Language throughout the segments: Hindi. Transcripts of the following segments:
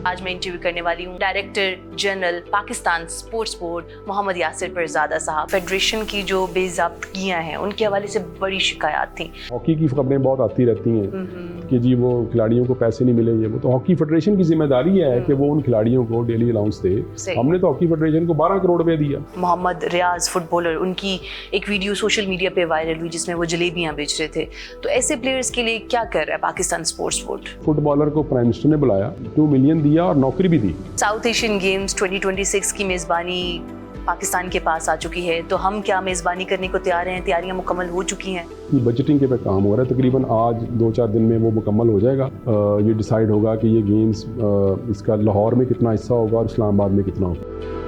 आज मैं इंटरव्यू करने वाली हूँ director general Pakistan sports board Mohammad Yasir Pirzada साहब। फेडरेशन की जो बेज़ाब्तियाँ हैं उनके हवाले से बड़ी शिकायत थी। हॉकी की खबरें बहुत आती रहती हैं कि जी वो खिलाड़ियों को पैसे नहीं मिलेंगे। वो तो हॉकी फेडरेशन की जिम्मेदारी है कि वो उन खिलाड़ियों को डेली अलाउंस दे। हमने तो हॉकी फेडरेशन को 12 करोड़ रुपए दिया। मोहम्मद रियाज फुटबॉलर, उनकी एक वीडियो सोशल मीडिया पे वायरल हुई जिसमें वो जलेबियाँ बेच रहे थे। तो ऐसे प्लेयर्स के लिए क्या कर रहा है पाकिस्तान स्पोर्ट्स बोर्ड? फुटबॉलर को प्राइम मिनिस्टर ने बुलाया, 2 मिलियन दिया और नौकरी भी दी। साउथ एशियन गेम्स 2026 की मेज़बानी पाकिस्तान के पास आ चुकी है, तो हम क्या मेज़बानी करने को तैयार हैं? तैयारियां मुकम्मल हो चुकी हैं? बजटिंग के पे काम हो रहा है, तकरीबन आज 2-4 दिन में वो मुकम्मल हो जाएगा। ये डिसाइड होगा कि ये गेम्स इसका लाहौर में कितना हिस्सा होगा और इस्लामाबाद में कितना होगा।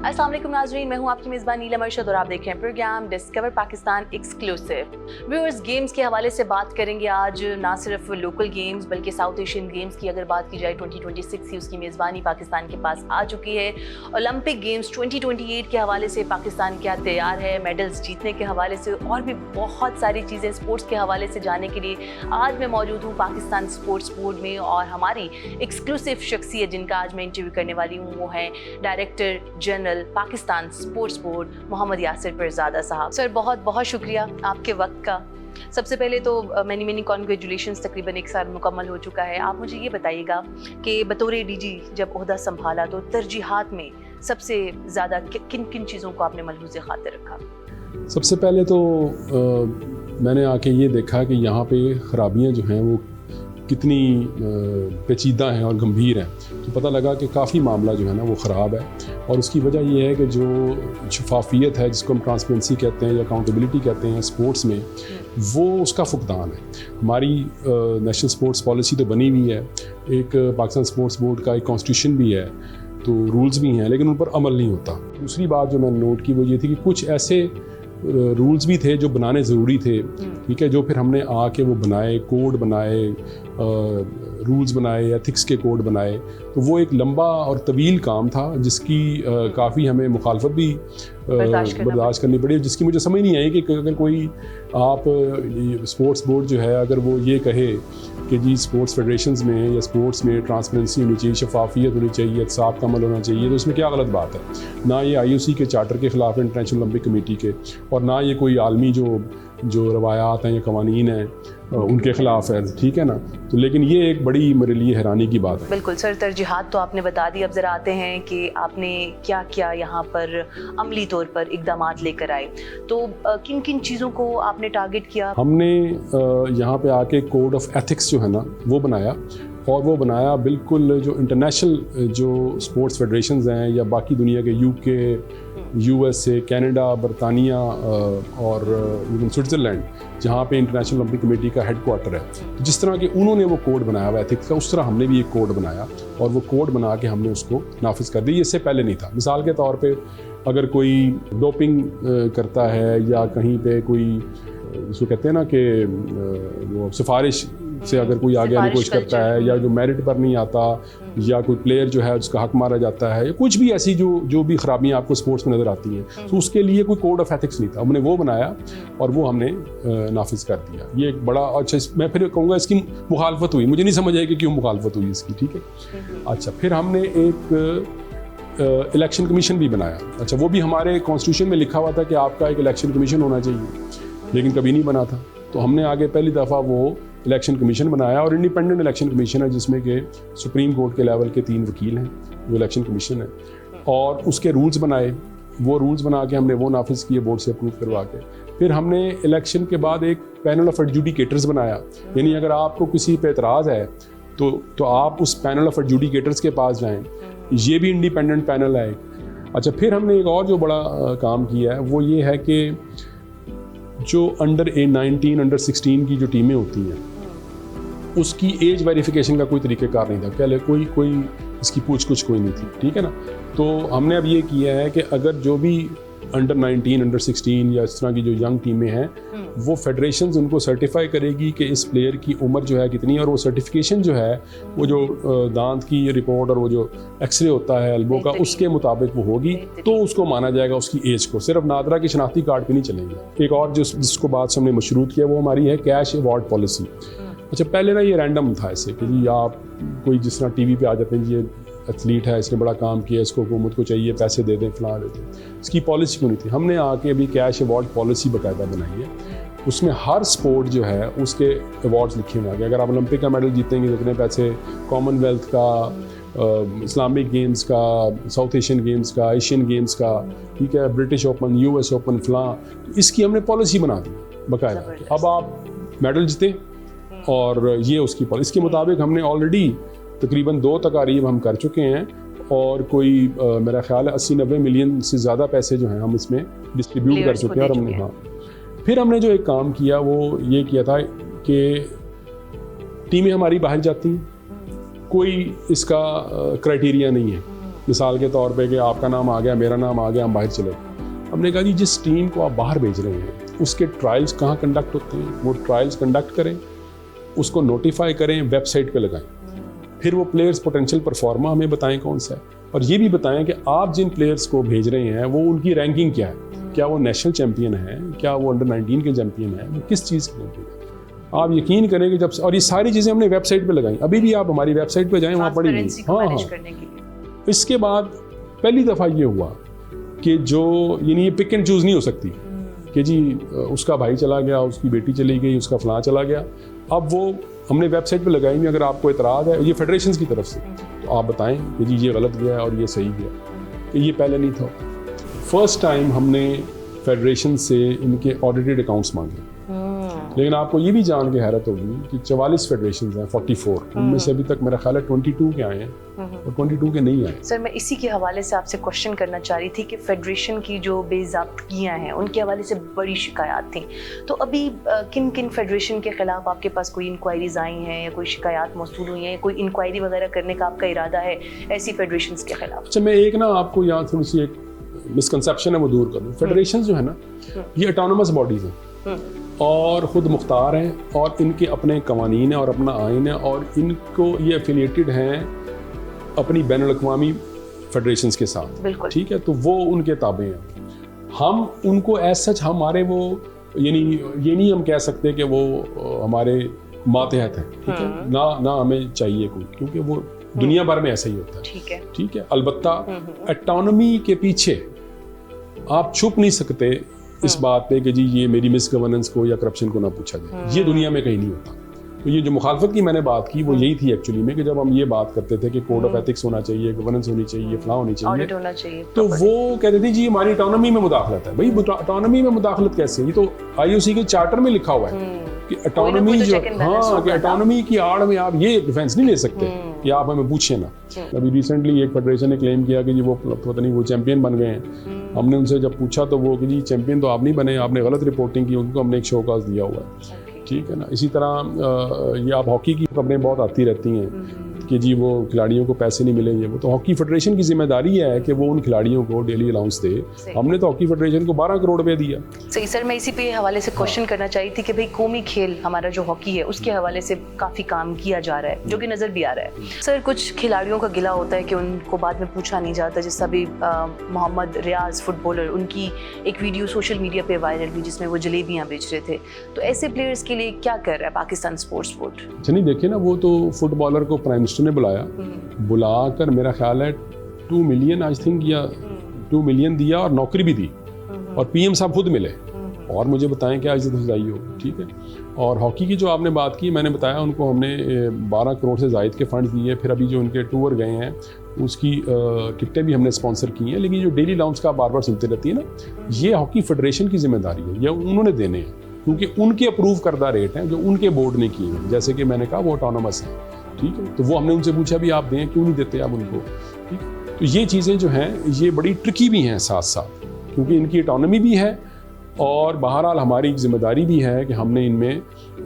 अस्सलाम वालेकुम नाज़रीन, मैं हूं आपकी मेज़बान नीलम अरशद और आप देख रहे हैं programme discover Pakistan exclusive. Viewers, games के हवाले से बात करेंगे आज, ना सिर्फ लोकल गेम्स बल्कि साउथ एशियन गेम्स की अगर बात की जाए 2026 की उसकी मेज़बानी पाकिस्तान के पास आ चुकी है। ओलंपिक गेम्स 2028 के हवाले से पाकिस्तान क्या तैयार है, मेडल्स जीतने के हवाले से और भी बहुत सारी चीज़ें स्पोर्ट्स के हवाले से जानने के लिए आज मैं मौजूद हूँ पाकिस्तान स्पोर्ट्स बोर्ड में। और हमारी एक्सक्लूसिव शख्सियत जिनका आज मैं इंटरव्यू करने वाली हूँ वो है director general Pakistan sports board Mohammad Yasir Pirzada साहब। सर, बहुत बहुत शुक्रिया आपके वक्त का। सबसे पहले तो मैनी कॉन्ग्रेचुलेशंस, तकरीबन 1 साल मुकम्मल हो चुका है। आप मुझे ये बताइएगा कि बतौर डीजी जब ओहदा संभाला तो तरजीहात में सबसे ज़्यादा किन किन चीज़ों को आपने मलहूज़ खातिर रखा? सबसे पहले तो मैंने आके ये देखा कि यहाँ पे ख़राबियाँ जो हैं वो कितनी पेचीदा हैं और गंभीर हैं। तो पता लगा कि काफ़ी मामला जो है ना वो ख़राब है और उसकी वजह ये है कि जो शफाफियत है, जिसको हम ट्रांसपेरेंसी कहते हैं या अकाउंटेबिलिटी कहते हैं स्पोर्ट्स में, वो उसका फुकदान है। हमारी नेशनल स्पोर्ट्स पॉलिसी तो बनी हुई है, एक पाकिस्तान स्पोर्ट्स बोर्ड का एक कॉन्स्टिट्यूशन भी है, तो रूल्स भी हैं, लेकिन उन पर अमल नहीं होता। दूसरी बात जो मैंने नोट की वो ये थी कि कुछ ऐसे रूल्स भी थे जो बनाने ज़रूरी थे, ठीक है, जो फिर हमने आके वो बनाए, कोड बनाए, रूल्स बनाए, एथिक्स के कोड बनाए। तो वो एक लंबा और तवील काम था जिसकी काफ़ी हमें मुखालफत भी बर्दाश्त करनी पड़ी, जिसकी मुझे समझ नहीं आई कि अगर कोई आप स्पोर्ट्स बोर्ड जो है अगर वो ये कहे कि जी स्पोर्ट्स फेडरेशंस में या स्पोर्ट्स में ट्रांसपेरेंसी होनी चाहिए, शफाफियत होनी चाहिए, एहतसाब का अमल होना चाहिए, तो इसमें क्या गलत बात है? ना ये IOC के चार्टर के ख़िलाफ़ है, इंटरनेशनल ओलंपिक कमेटी के, और ना ये कोई आलमी जो रवायात हैं या कवानीन हैं उनके ख़िलाफ़ है, ठीक है ना। तो लेकिन ये एक बड़ी मेरे लिए हैरानी की बात है। बिल्कुल सर, तरजीहात तो आपने बता दी। अब ज़रा आते हैं कि आपने क्या क्या यहाँ पर अमली तौर पर इक़दामात लेकर आए, तो किन किन चीज़ों को आपने टारगेट किया? हमने यहाँ पे आके कोड ऑफ एथिक्स जो है ना वो बनाया, और वो बनाया बिल्कुल जो इंटरनेशनल जो स्पोर्ट्स फेडरेशंस हैं या बाकी दुनिया के UK, USA, कनाडा, बरतानिया और इवन स्विट्ज़रलैंड, जहाँ पे इंटरनेशनल ओलंपिक कमेटी का हेडक्वार्टर है, तो जिस तरह के उन्होंने वो कोड बनाया हुआ एथिक्स का, उस तरह हमने भी एक कोड बनाया और वो कोड बना के हमने उसको नाफिज कर दिया। इससे पहले नहीं था। मिसाल के तौर पे अगर कोई डोपिंग करता है या कहीं पे कोई इसको कहते हैं ना कि वो सिफारिश से अगर कोई आगे आने की कोशिश करता है, या जो मेरिट पर नहीं आता, या कोई प्लेयर जो है उसका हक मारा जाता है, या कुछ भी ऐसी जो भी खराबियां आपको स्पोर्ट्स में नज़र आती हैं, तो उसके लिए कोई कोड ऑफ एथिक्स नहीं था। हमने वो बनाया और वो हमने नाफिज कर दिया। ये एक बड़ा अच्छा, मैं फिर कहूँगा इसकी मुखालफत हुई, मुझे नहीं समझ आया कि क्यों मुखालफत हुई इसकी, ठीक है। अच्छा, फिर हमने एक इलेक्शन कमीशन भी बनाया। अच्छा, वो भी हमारे कॉन्स्टिट्यूशन में लिखा हुआ था कि आपका एक इलेक्शन कमीशन होना चाहिए, लेकिन कभी नहीं बना था। तो हमने आगे पहली दफ़ा वो इलेक्शन कमीशन बनाया, और इंडिपेंडेंट इलेक्शन कमीशन है जिसमें कि सुप्रीम कोर्ट के लेवल के 3 वकील हैं जो इलेक्शन कमीशन है, और उसके रूल्स बनाए। वो रूल्स बना के हमने वो नाफिज किए बोर्ड से अप्रूव करवा के। फिर हमने इलेक्शन के बाद एक पैनल ऑफ एडजुडिकेटर्स बनाया, यानी अगर आपको किसी पे एतराज़ है तो आप उस पैनल ऑफ एडजुडिकेटर्स के पास जाएँ, ये भी इंडिपेंडेंट पैनल है। अच्छा, फिर हमने एक और जो बड़ा काम किया है वो ये है कि जो अंडर 19, अंडर 16 की जो टीमें होती हैं उसकी एज वेरिफिकेशन का कोई तरीक़ेकार नहीं था। पहले कोई इसकी पूछ कुछ कोई नहीं थी, ठीक है ना। तो हमने अब ये किया है कि अगर जो भी अंडर 19, अंडर 16 या इस तरह की जो यंग टीमें हैं, वो फेडरेशंस उनको सर्टिफाई करेगी कि इस प्लेयर की उम्र जो है कितनी है, और वो सर्टिफिकेशन जो है वो जो दांत की रिपोर्ट और वो जो एक्सरे होता है एल्बो का, उसके मुताबिक वो होगी, तो उसको माना जाएगा उसकी एज को। सिर्फ नादरा के शनाख्ती कार्ड पे नहीं चलेंगे। एक और जिसको बात से हमने मशरूत किया वो हमारी है कैश अवार्ड पॉलिसी। अच्छा, पहले ना ये रैंडम था ऐसे कि जी आप कोई जिस तरह टीवी पे आ जाते हैं, ये एथलीट है, इसने बड़ा काम किया, इसको हुकूमत को चाहिए पैसे दे दें, फलां दे दें। इसकी पॉलिसी क्यों नहीं थी? हमने आके अभी कैश अवार्ड पॉलिसी बाकायदा बनाई है। उसमें हर स्पोर्ट जो है उसके अवार्ड्स लिखे हुए हैं। अगर आप ओलंपिक का मेडल जीतेंगे तो इतने पैसे, कॉमनवेल्थ का, इस्लामिक गेम्स का, साउथ एशियन गेम्स का, एशियन गेम्स का, ठीक है, ब्रिटिश ओपन, US ओपन, फलां, इसकी हमने पॉलिसी बना दी बाकायदा। अब आप मेडल जीते और ये उसकी पॉलिसी, इसके मुताबिक हमने ऑलरेडी तकरीबन 2 तकारीब हम कर चुके हैं, और कोई मेरा ख्याल है 80-90 मिलियन से ज़्यादा पैसे जो हैं हम इसमें डिस्ट्रीब्यूट कर चुके हैं। और हमने फिर हमने जो एक काम किया वो ये किया था कि टीमें हमारी बाहर जाती हैं, कोई इसका क्राइटेरिया नहीं है, मिसाल के तौर पे कि आपका नाम आ गया, मेरा नाम आ गया, हम बाहर चले गए। हमने कहा जी जिस टीम को आप बाहर भेज रहे हैं उसके ट्रायल्स कहाँ कंडक्ट होते हैं, वो ट्रायल्स कंडक्ट करें, उसको नोटिफाई करें, वेबसाइट पे लगाएं, फिर वो प्लेयर्स पोटेंशियल परफॉर्मा हमें बताएं कौन सा है, और ये भी बताएं कि आप जिन प्लेयर्स को भेज रहे हैं वो उनकी रैंकिंग क्या है, क्या वो नेशनल चैंपियन है, क्या वो अंडर 19 के चैंपियन है, वो किस चीज़ के चैंपियन है। आप यकीन करें कि जब, और ये सारी चीज़ें हमने वेबसाइट पे लगाई, अभी भी आप हमारी वेबसाइट पे जाएं, वहाँ पढ़ेंगे। हाँ। इसके बाद पहली दफ़ा ये हुआ कि जो यानी ये पिक एंड चूज़ नहीं हो सकती कि जी उसका भाई चला गया, उसकी बेटी चली गई, उसका फलां चला गया। अब वो हमने वेबसाइट पे लगाई हुई, अगर आपको इतराज़ है ये फेडरेशंस की तरफ से, तो आप बताएं कि जी ये गलत गया और ये सही गया, कि ये पहले नहीं था। फर्स्ट टाइम हमने फेडरेशन से इनके ऑडिटेड अकाउंट्स मांगे, लेकिन आपको ये भी जान के हैरत होगी कि 44 फेडरेशन हैं, 44, उनमें से अभी तक मेरा ख्याल है 22 के आए हैं और 22 के नहीं आए। सर मैं इसी के हवाले से आपसे क्वेश्चन करना चाह रही थी कि फेडरेशन की जो बेज़ाब्तगियाँ हैं उनके हवाले से बड़ी शिकायत थी, तो अभी किन किन फेडरेशन के ख़िलाफ़ आपके पास कोई इंक्वायरीज आई हैं या कोई शिकायत मौसूल हुई हैं, कोई इंक्वायरी वगैरह करने का आपका इरादा है ऐसी फेडरेशन के ख़िलाफ़? अच्छा, मैं एक ना आपको यहाँ थोड़ी सी एक मिसकंसेप्शन है वो दूर कर दूँ। फेडरेशन जो है ना ये ऑटोनोमस बॉडीज़ हैं और ख़ुद मुख्तार हैं, और इनके अपने कवानीन हैं और अपना आइन है, और इनको ये एफिलिएटेड हैं अपनी बैनुल-अक़वामी फेडरेशंस के साथ, ठीक है, तो वो उनके ताबे हैं। हम उनको एज सच हमारे वो यानी ये नहीं हम कह सकते कि वो हमारे मातहत हैं, ठीक है, ना हमें चाहिए कोई, क्योंकि वो दुनिया भर में ऐसा ही होता है, ठीक है। अलबत्ता ऑटोनॉमी के पीछे आप छुप नहीं सकते इस बात पे कि जी ये मेरी मिस गवर्नेंस को या करप्शन को ना पूछा जाए, ये दुनिया में कहीं नहीं होता। तो ये जो मुखालफत की मैंने बात की वो यही थी एक्चुअली में, कि जब हम ये बात करते थे कि कोड ऑफ एथिक्स होना चाहिए, गवर्नेंस होनी चाहिए, फलां होनी चाहिए, तो वो कहते थे जी हमारी ऑटोनॉमी में मुदाखलत है। भाई ऑटोनॉमी में मुदाखलत कैसे? ये तो IOC के चार्टर में लिखा हुआ है कि ऑटोनॉमी जो, हाँ, कि ऑटोनॉमी की आड़ में आप ये डिफेंस नहीं ले सकते कि आप हमें पूछे ना। अभी रिसेंटली एक फेडरेशन ने क्लेम किया कि जी वो पता नहीं वो चैंपियन बन गए हैं। हमने उनसे जब पूछा तो वो कि जी चैंपियन तो आप नहीं बने, आपने गलत रिपोर्टिंग की, उनको हमने एक शोकाज दिया हुआ है, ठीक है ना। इसी तरह ये आप हॉकी की खबरें बहुत आती रहती हैं कि जी वो खिलाड़ियों को पैसे नहीं मिलेंगे, वो तो हॉकी फेडरेशन की जिम्मेदारी है कि वो उन खिलाड़ियों को डेली अलाउंस दे। हमने तो हॉकी फेडरेशन को 12 करोड़ रुपये दिया। सही सर, मैं इसी पे हवाले से क्वेश्चन करना चाहिए थी कि भाई कौमी खेल हमारा जो हॉकी है उसके हवाले से काफ़ी काम किया जा रहा है, जो कि नज़र भी आ रहा है। सर कुछ खिलाड़ियों का गिला होता है कि उनको बाद में पूछा नहीं जाता, जैसा अभी मोहम्मद रियाज फुटबॉलर, उनकी एक वीडियो सोशल मीडिया पे वायरल हुई जिसमें वो जलेबियाँ बेच रहे थे। तो ऐसे प्लेयर्स के लिए क्या कर रहा है पाकिस्तान स्पोर्ट्स बोर्ड? नहीं देखिए ना, वो तो फुटबॉलर को प्राइम मिनिस्टर ने बुलाकर मेरा ख्याल है 2 मिलियन आई थिंक या 2 मिलियन दिया और नौकरी भी दी, और PM साहब खुद मिले और मुझे बताएं क्या इज्जत अफजाई हो, ठीक है। और हॉकी की जो आपने बात की, मैंने बताया उनको हमने 12 करोड़ से ज़ायद के फंड दिए। फिर अभी जो उनके टूर गए हैं उसकी टिकटें भी हमने स्पॉन्सर की हैं। लेकिन जो डेली लाउंस का बार बार सुनते रहती है ना, ये हॉकी फेडरेशन की जिम्मेदारी है, ये उन्होंने देने हैं, क्योंकि उनके अप्रूव करदा रेट हैं जो उनके बोर्ड ने किए हैं। जैसे कि मैंने कहा वो ऑटोनोमस है, ठीक है, तो वो हमने उनसे पूछा भी आप दें, क्यों नहीं देते आप उनको, ठीक। तो ये चीज़ें जो हैं ये बड़ी ट्रिकी भी हैं साथ साथ, क्योंकि इनकी ऑटोनॉमी भी है और बहरहाल हमारी जिम्मेदारी भी है कि हमने इनमें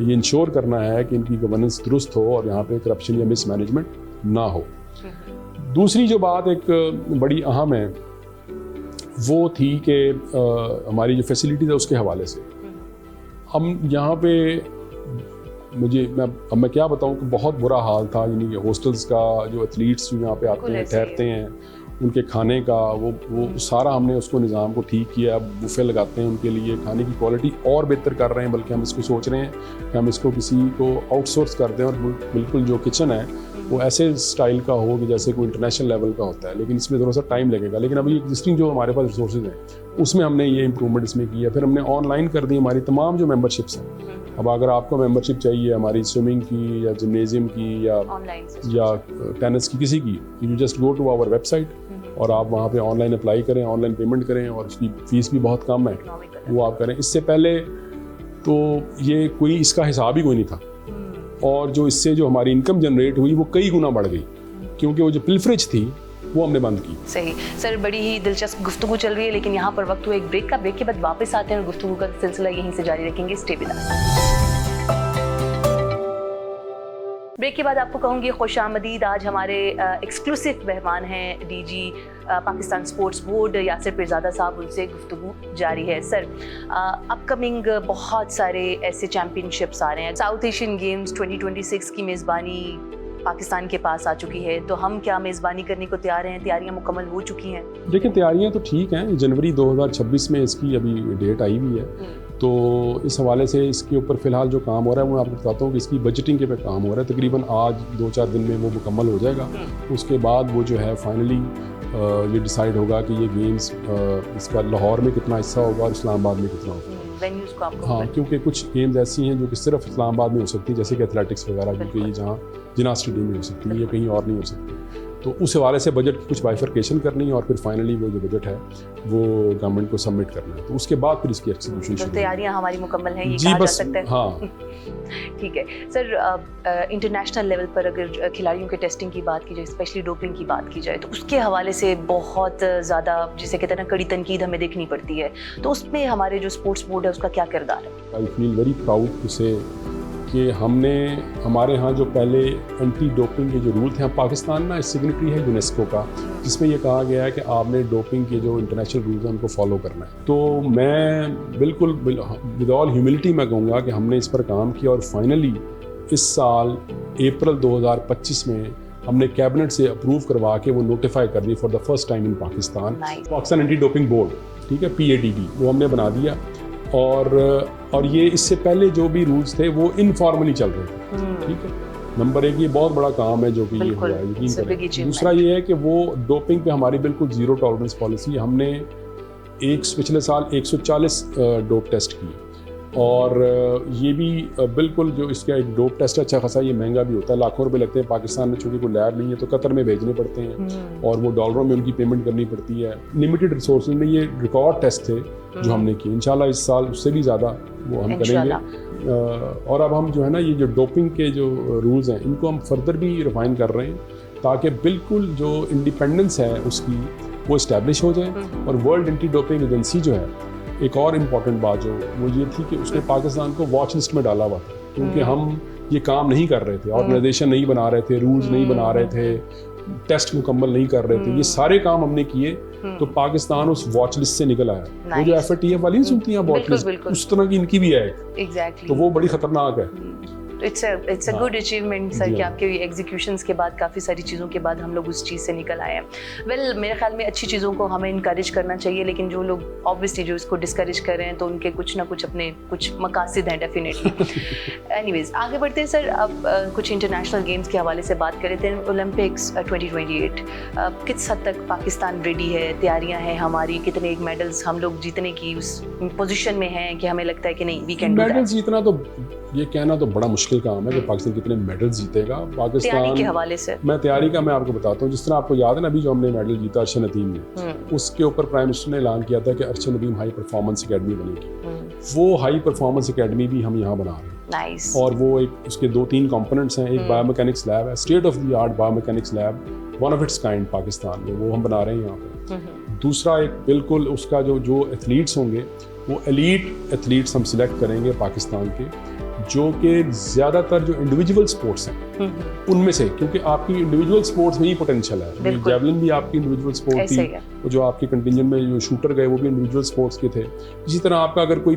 ये इंश्योर करना है कि इनकी गवर्नेंस दुरुस्त हो और यहाँ पे करप्शन या मिसमैनेजमेंट ना हो। दूसरी जो बात एक बड़ी अहम है वो थी कि हमारी जो फैसिलिटीज़ है उसके हवाले से हम यहाँ पे मैं क्या बताऊँ कि बहुत बुरा हाल था, यानी कि हॉस्टल्स का, जो एथलीट्स जो यहाँ पे आते हैं ठहरते हैं, उनके खाने का वो सारा हमने उसको निज़ाम को ठीक किया। अब बुफे लगाते हैं उनके लिए, खाने की क्वालिटी और बेहतर कर रहे हैं, बल्कि हम इसको सोच रहे हैं कि हम इसको किसी को आउटसोर्स कर दें और बिल्कुल जो किचन है वो ऐसे स्टाइल का हो कि जैसे कोई इंटरनेशनल लेवल का होता है, लेकिन इसमें थोड़ा सा टाइम लगेगा। लेकिन अभी एग्जिस्टिंग जो हमारे पास रिसोर्सेज हैं उसमें हमने ये इंप्रूवमेंट इसमें किया। फिर हमने ऑनलाइन कर दी हमारी तमाम जो मेंबरशिप्स हैं। अब अगर आपको मेंबरशिप चाहिए हमारी स्विमिंग की या जिम्नेजियम की या टेनिस की, किसी की, you just go to our website और आप वहाँ पे ऑनलाइन अप्लाई करें, ऑनलाइन पेमेंट करें, और उसकी फ़ीस भी बहुत कम है, वो आप करें। इससे पहले तो ये कोई इसका हिसाब ही कोई नहीं था, और जो इससे जो हमारी इनकम जनरेट हुई वो कई गुना बढ़ गई, क्योंकि वो जो पिलफरेज थी वो हमने बंद की। सही सर, बड़ी ही दिलचस्प गुफ्तगू चल रही है, लेकिन यहाँ पर वक्त हुआ एक ब्रेक का। ब्रेक के बाद वापस आते हैं और गुफ्तगू का सिलसिला यहीं से जारी रखेंगे। Stay with us. ब्रेक के बाद आपको कहूँगी खुशामदीद। आज हमारे एक्सक्लूसिव मेहमान हैं DG Pakistan sports board Yasir Pirzada साहब, उनसे गुफ्तगू जारी है। सर, अपकमिंग बहुत सारे ऐसे चैम्पियनशिप्स आ रहे हैं। साउथ एशियन गेम्स 2026 की मेज़बानी पाकिस्तान के पास आ चुकी है, तो हम क्या मेज़बानी करने को तैयार हैं? तैयारियां मुकम्मल हो चुकी हैं? देखिए, तैयारियां तो ठीक हैं। जनवरी 2026 में इसकी अभी डेट आई हुई है, तो इस हवाले से इसके ऊपर फ़िलहाल जो काम हो रहा है वो मैं आपको बताता हूँ कि इसकी बजटिंग के पे काम हो रहा है। तकरीबन आज 2-4 दिन में वो मुकम्मल हो जाएगा। उसके बाद वो जो है फाइनली ये डिसाइड होगा कि ये गेम्स इसका लाहौर में कितना हिस्सा होगा और इस्लामाबाद में कितना होगा। वेन्यूज़ को आपको हाँ, क्योंकि कुछ गेम्स ऐसी हैं जो कि सिर्फ इस्लामाबाद में हो सकती है, जैसे कि एथलेटिक्स वगैरह, क्योंकि ये जहाँ जिना स्टेडियम में हो सकती है, ये कहीं और नहीं हो सकती। तो उस हवाले से बजट की कुछ बाइफर्केशन करनी है और फिर फाइनली वो जो बजट है वो गवर्नमेंट को सबमिट करना है, तो उसके बाद फिर इसकी एग्जीक्यूशन शुरू। तैयारियां हमारी मुकम्मल हैं, ये जी, कहा बस जा सकता है। हाँ ठीक है सर, इंटरनेशनल लेवल पर अगर खिलाड़ियों के टेस्टिंग की बात की जाए, स्पेशली डोपिंग की बात की जाए, तो उसके हवाले से बहुत ज़्यादा, जिसे कहते हैं ना, कड़ी तनकीद हमें देखनी पड़ती है। तो उसमें हमारे जो स्पोर्ट्स बोर्ड है उसका क्या किरदार है? I feel very proud to say कि हमने हमारे यहाँ जो पहले एंटी डोपिंग के जो रूल थे, पाकिस्तान ना सिग्नेटरी है यूनेस्को का, जिसमें ये कहा गया है कि आपने डोपिंग के जो इंटरनेशनल रूल्स हैं उनको फॉलो करना है। तो मैं बिल्कुल विद ऑल ह्यूमिलिटी मैं कहूँगा कि हमने इस पर काम किया और फाइनली इस साल अप्रैल 2025 में हमने कैबिनेट से अप्रूव करवा के वो नोटिफाई कर दी for the first time in Pakistan. Pakistan anti doping board, ठीक है, PADB, वो हमने बना दिया। और ये इससे पहले जो भी रूल्स थे वो इनफॉर्मली चल रहे थे, ठीक है। नंबर 1 ये बहुत बड़ा काम है जो कि ये हुआ है, यकीन करें। दूसरा ये है कि वो डोपिंग पे हमारी बिल्कुल ज़ीरो टॉलरेंस पॉलिसी। हमने पिछले साल 140 डोप टेस्ट किए, और ये भी बिल्कुल जो इसका एक डोप टेस्ट अच्छा खासा, ये महंगा भी होता है, लाखों रुपए लगते हैं। पाकिस्तान में चूँकि कोई लैब नहीं है तो कतर में भेजने पड़ते हैं और वो डॉलरों में उनकी पेमेंट करनी पड़ती है। लिमिटेड रिसोर्सेज में ये रिकॉर्ड टेस्ट थे जो हमने किए। इंशाल्लाह इस साल उससे भी ज़्यादा वो हम करेंगे। और अब हम जो है ना, ये जो डोपिंग के जो रूल्स हैं इनको हम फर्दर भी रिफाइन कर रहे हैं, ताकि बिल्कुल जो इंडिपेंडेंस है उसकी वो इस्टेब्लिश हो जाए। और वर्ल्ड एंटी डोपिंग एजेंसी जो है, एक और इम्पॉर्टेंट बात जो वो ये थी कि उसने पाकिस्तान को वॉच लिस्ट में डाला हुआ था, क्योंकि हम ये काम नहीं कर रहे थे, ऑर्गेनाइजेशन नहीं बना रहे थे, रूल्स नहीं बना रहे थे, टेस्ट मुकम्मल नहीं कर रहे थे। ये सारे काम हमने किए, तो पाकिस्तान उस वॉच लिस्ट से निकल आया। वो जो FATF वाली नहीं सुनती हैं वॉच लिस्ट, उस तरह की इनकी भी है एग्जैक्टली। तो वो बड़ी खतरनाक है। It's a good achievement sir कि आपके एग्जीक्यूशंस के बाद, काफ़ी सारी चीज़ों के बाद हम लोग उस चीज़ से निकल आए हैं। वेल, मेरे ख्याल में अच्छी चीज़ों को हमें इनकरेज करना चाहिए, लेकिन जो लोग ऑब्वियसली जो इसको डिस्करेज कर रहे हैं तो उनके कुछ ना कुछ अपने कुछ मकासद हैं डेफिनेटली। एनीवेज, आगे बढ़ते हैं सर। अब कुछ इंटरनेशनल गेम्स के हवाले से बात कर रहे थे। ओलंपिक्स 2028 किस हद तक पाकिस्तान रेडी है? तैयारियाँ हैं हमारी? कितने मेडल्स हम लोग जीतने की उस पोजीशन में हैं कि हमें लगता है कि नहीं, we can do that? Medals जीतना तो, ये कहना तो बड़ा मुश्किल काम है कि पाकिस्तान कितने मेडल जीतेगा। पाकिस्तान के हवाले से तैयारी का मैं आपको बताता हूँ। जिस तरह आपको याद है ना, अभी जो हमने मेडल जीता अर्शन नदीम ने, उसके ऊपर प्राइम मिनिस्टर ने ऐलान किया था कि Arshan Nadeem high performance academy बनेगी। वो हाई परफॉर्मेंस एकेडमी भी हम यहाँ बना रहे हैं। Nice. और वो एक उसके 2-3 कंपोनेंट्स हैं। एक बायोमैकेनिक्स लैब है, state of the art biomechanics lab, one of its kind Pakistan में, वो हम बना रहे हैं यहाँ पे। दूसरा एक बिल्कुल उसका जो एथलीट्स होंगे वो एलीट एथलीट्स हम सिलेक्ट करेंगे पाकिस्तान के, जो कि ज़्यादातर जो इंडिविजुअल स्पोर्ट्स हैं उनमें से, क्योंकि आपकी इंडिविजुअल स्पोर्ट्स में ही पोटेंशियल है। जेवलिन भी आपकी इंडिविजुअल स्पोर्ट थी, वो जो आपके कंटिंजेंट में जो शूटर गए वो भी इंडिविजुअल स्पोर्ट्स के थे। इसी तरह आपका अगर कोई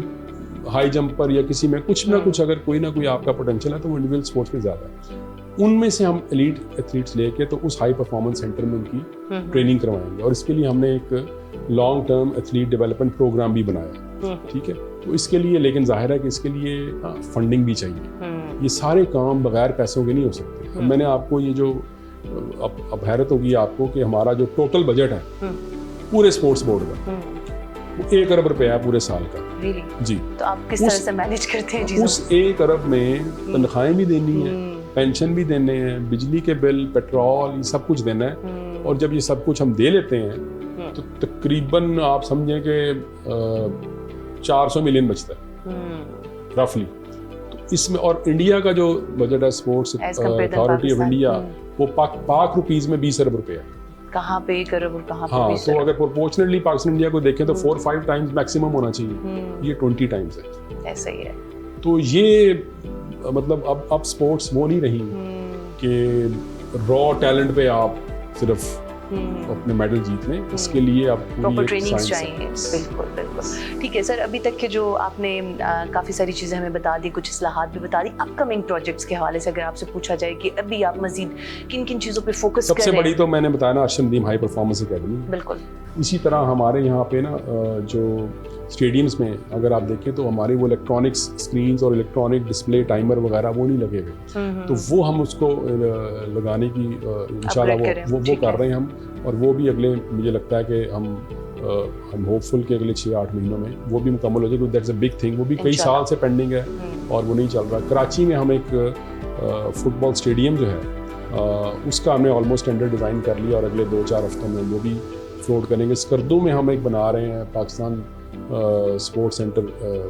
हाई जंपर या किसी में कुछ ना कुछ अगर कोई ना कोई आपका पोटेंशियल है तो वो इंडिविजुअल स्पोर्ट्स में ज़्यादा है। उनमें से हम एलीट एथलीट्स लेके तो उस हाई परफॉर्मेंस सेंटर में उनकी ट्रेनिंग करवाएंगे, और इसके लिए हमने एक long term athlete development programme भी बनाया। ठीक है, तो इसके लिए, लेकिन जाहिर है कि इसके लिए फंडिंग भी चाहिए। ये सारे काम बगैर पैसों के नहीं हो सकते। मैंने आपको ये जो अब हैरत होगी आपको कि हमारा जो टोटल बजट है पूरे स्पोर्ट्स बोर्ड का वो 1 अरब रुपया है पूरे साल का। जी, तो आप किस तरह से मैनेज करते हैं चीज़ों? उस 1 अरब में तनख्वाहें भी देनी है, पेंशन भी देने हैं, बिजली के बिल, पेट्रोल, ये सब कुछ देना है। और जब ये सब कुछ हम दे लेते हैं तो तकरीबन आप समझें कि 400 मिलियन बचता है रफली। तो इसमें, और इंडिया का जो बजट है स्पोर्ट्स अथॉरिटी ऑफ इंडिया, वो पाक रुपीज़ में 20 अरब रुपये है। कहाँ पे 1 अरब और कहाँ पे 20 अरब? तो अगर प्रोपोर्शनली पाकिस्तान इंडिया को देखें तो 4-5 टाइम्स मैक्सिमम होना चाहिए, ये 20 टाइम्स है। ऐसा ही है। तो ये मतलब अब स्पोर्ट्स वो नहीं रही कि रॉ टैलेंट पे आप सिर्फ अपने मेडल जीत लें। इसके लिए आप प्रॉपर ट्रेनिंग चाहिए। बिल्कुल बिल्कुल, ठीक है सर। अभी तक के जो आपने काफ़ी सारी चीज़ें हमें बता दी, कुछ इस्लाहात भी बता दी। अपकमिंग प्रोजेक्ट्स के हवाले से अगर आपसे पूछा जाए कि अभी आप मजीद किन किन चीज़ों पे फोकस कर रहे हैं? सबसे बड़ी तो मैंने बताया ना, Arshad Nadeem high performance academy. बिल्कुल। इसी तरह हमारे यहाँ पे ना जो स्टेडियम्स में अगर आप देखें तो हमारे वो इलेक्ट्रॉनिक्स स्क्रीन्स और इलेक्ट्रॉनिक डिस्प्ले टाइमर वगैरह वो नहीं लगे हुए, तो वो हम उसको लगाने की इंशाल्लाह वो कर रहे हैं हम। और वो भी अगले, मुझे लगता है कि हम होपफुल के अगले 6-8 महीनों में वो भी मुकम्मल हो जाएगी। That's a big thing. वो भी कई साल से पेंडिंग है और वो नहीं चल रहा। कराची में हम एक फुटबॉल स्टेडियम जो है उसका हमने ऑलमोस्ट टेंडर डिज़ाइन कर लिया और अगले 2-4 हफ्तों में वो भी फ्लोट करेंगे। स्कर्दू में हम एक बना रहे हैं, Pakistan sports centre,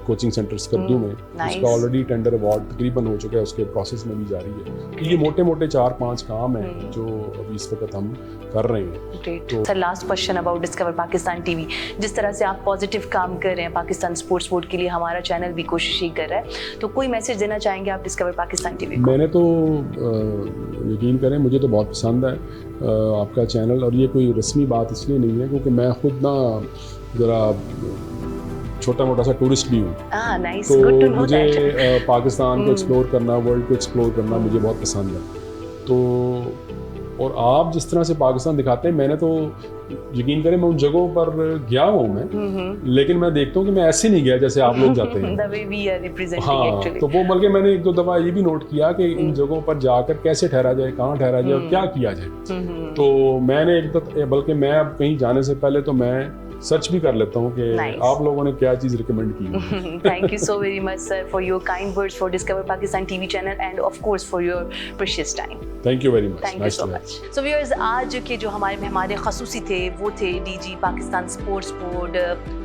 coaching centre Skardu में। उसका ऑलरेडी टेंडर अवार्ड तकरीबन हो चुका है, उसके प्रोसेस में भी जारी है। तो ये मोटे मोटे 4-5 काम हैं जो अभी इस वक्त हम कर रहे हैं। तो sir, last question about discover Pakistan TV. जिस तरह से आप पॉजिटिव काम कर रहे हैं पाकिस्तान स्पोर्ट्स बोर्ड के लिए, हमारा चैनल भी कोशिश ही कर रहा है, तो कोई मैसेज देना चाहेंगे आप डिस्कवर पाकिस्तान टीवी को? मैंने तो यकीन करें, मुझे तो बहुत पसंद है आपका चैनल। और ये कोई रस्मी बात इसलिए नहीं है क्योंकि मैं खुद ना ज़रा छोटा मोटा सा टूरिस्ट भी हूँ। तो मुझे पाकिस्तान को एक्सप्लोर करना, वर्ल्ड को एक्सप्लोर करना मुझे बहुत पसंद है। तो और आप जिस तरह से पाकिस्तान दिखाते हैं, मैंने तो यकीन करें मैं उन जगहों पर गया हूँ मैं, लेकिन मैं देखता हूँ कि मैं ऐसे नहीं गया जैसे आप लोग जाते हैं। हाँ, तो वो बल्कि मैंने 1-2 दफ़ा ये भी नोट किया कि इन जगहों पर जाकर कैसे ठहरा जाए, कहाँ ठहरा जाए और क्या किया जाए। तो मैंने बल्कि मैं अब कहीं जाने से पहले तो मैं सर्च भी कर लेता हूँ कि आप लोगों ने क्या चीज़ रिकमेंड की। Thank you so very much sir for your kind words for discover Pakistan TV channel and of course for your precious time. Thank you very much. Thank you so much. So viewers, आज के जो हमारे मेहमान खसूसी थे वो थे DG Pakistan sports board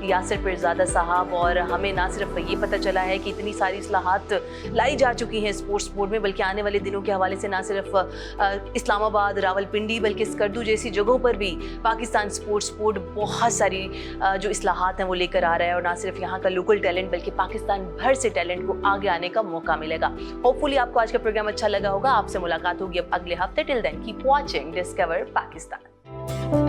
Yasir Pirzada साहब। और हमें ना सिर्फ ये पता चला है कि इतनी सारी इस्लाहात लाई जा चुकी हैं स्पोर्ट्स बोर्ड में, बल्कि आने वाले दिनों के हवाले से ना सिर्फ इस्लामाबाद, रावलपिंडी, बल्कि स्कर्दू जैसी जगहों पर भी पाकिस्तान स्पोर्ट्स बोर्ड बहुत सारी जो इस्लाहात हैं वो लेकर आ रहा है। और ना सिर्फ यहाँ का लोकल टैलेंट बल्कि पाकिस्तान भर से टैलेंट को आगे आने का मौका मिलेगा। होपफुली आपको आज का प्रोग्राम अच्छा लगा होगा। आपसे मुलाकात होगी अब अगले हफ्ते। Till then keep watching discover Pakistan.